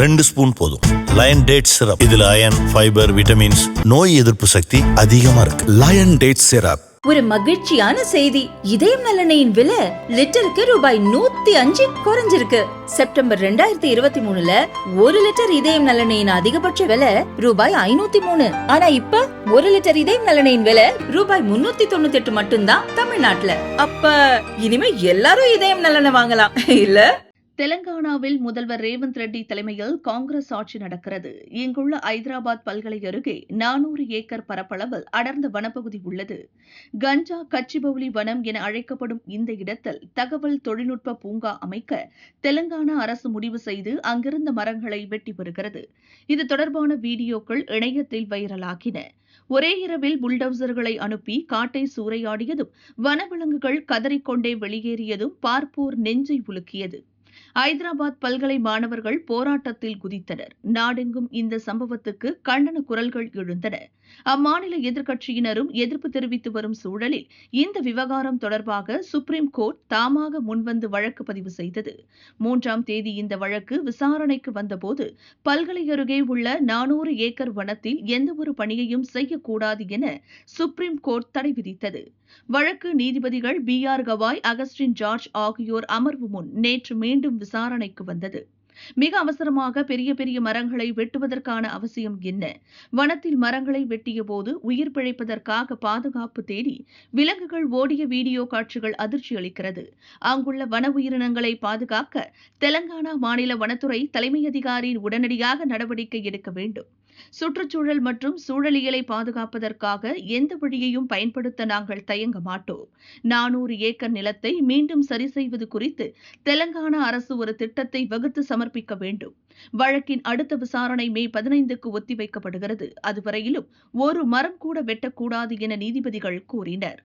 2 spoon போதும். Lion date syrup, இதுல iron, fibre, vitamins, நோய் எதிர்ப்பு சக்தி அதிகமா இருக்கு. Lion date syrup. ஒரு மகிழ்ச்சியான செய்தி. இதயம் நல்லெண்ணெயின் விலை லிட்டருக்கு ரூபாய் 105 குறைஞ்சிருக்கு. செப்டம்பர் 2023ல 1 லிட்டர் இதயம் நல்லெண்ணெயின் அதிகபட்ச விலை ரூபாய் 503. ஆனா இப்ப 1 லிட்டர் இதயம் நல்லெண்ணெயின் விலை ரூபாய் 398 மட்டும்தான் தமிழ்நாட்டுல. அப்ப இனிமே எல்லாரும் இதயம் நல்லெண்ணெய் வாங்கலாம் இல்ல? தெலங்கானாவில் முதல்வர் ரேவந்த் ரெட்டி தலைமையில் காங்கிரஸ் ஆட்சி நடக்கிறது. இங்குள்ள ஐதராபாத் பல்கலை அருகே 400 ஏக்கர் பரப்பளவில் அடர்ந்த வனப்பகுதி உள்ளது. கஞ்சா கச்சிபவுலி வனம் என அழைக்கப்படும் இந்த இடத்தில் தகவல் தொழில்நுட்ப பூங்கா அமைக்க தெலங்கானா அரசு முடிவு செய்து அங்கிருந்த மரங்களை வெட்டி வருகிறது. இது தொடர்பான வீடியோக்கள் இணையத்தில் வைரலாகின. ஒரே இரவில் புல்டோசர்களை அனுப்பி காட்டை சூறையாடியதும் வனவிலங்குகள் கதறிக்கொண்டே வெளியேறியதும் பார்ப்போர் நெஞ்சை உலுக்கியது. ஐதராபாத் பல்கலை மாணவர்கள் போராட்டத்தில் குதித்தனர். நாடெங்கும் இந்த சம்பவத்துக்கு கண்டன குரல்கள் எழுந்தன. அம்மாநில எதிர்க்கட்சியினரும் எதிர்ப்பு தெரிவித்து வரும் சூழலில் இந்த விவகாரம் தொடர்பாக சுப்ரீம் கோர்ட் தாமாக முன்வந்து வழக்கு பதிவு செய்தது. 3ஆம் தேதி இந்த வழக்கு விசாரணைக்கு வந்தபோது பல்கலை அருகே உள்ள 400 ஏக்கர் வனத்தில் எந்தவொரு பணியையும் செய்யக்கூடாது என சுப்ரீம் கோர்ட் தடை விதித்தது. வழக்கு நீதிபதிகள் B.R. கவாய், அகஸ்டின் ஜார்ஜ் ஆகியோர் அமர்வு முன் நேற்று மீண்டும் விசாரணைக்கு வந்தது. மிக அவசரமாக பெரிய பெரிய மரங்களை வெட்டுவதற்கான அவசியம் என்ன? வனத்தில் மரங்களை வெட்டிய போது உயிர் பிழைப்பதற்காக பாதுகாப்பு தேடி விலங்குகள் ஓடிய வீடியோ காட்சிகள் அதிர்ச்சி அளிக்கிறது. அங்குள்ள வன உயிரினங்களை பாதுகாக்க தெலங்கானா மாநில வனத்துறை தலைமை அதிகாரி உடனடியாக நடவடிக்கை எடுக்க வேண்டும். சுற்றுச்சூழல் மற்றும் சூழலியலை பாதுகாப்பதற்காக எந்த வழியையும் பயன்படுத்த நாங்கள் தயங்க மாட்டோம். 400 ஏக்கர் நிலத்தை மீண்டும் சரி செய்வது குறித்து தெலங்கானா அரசு ஒரு திட்டத்தை வகுத்து சமர்ப்பிக்க வேண்டும். வழக்கின் அடுத்த விசாரணை மே 15க்கு ஒத்திவைக்கப்படுகிறது. அதுவரையிலும் ஒரு மரம் கூட வெட்டக்கூடாது என நீதிபதிகள் கூறினர்.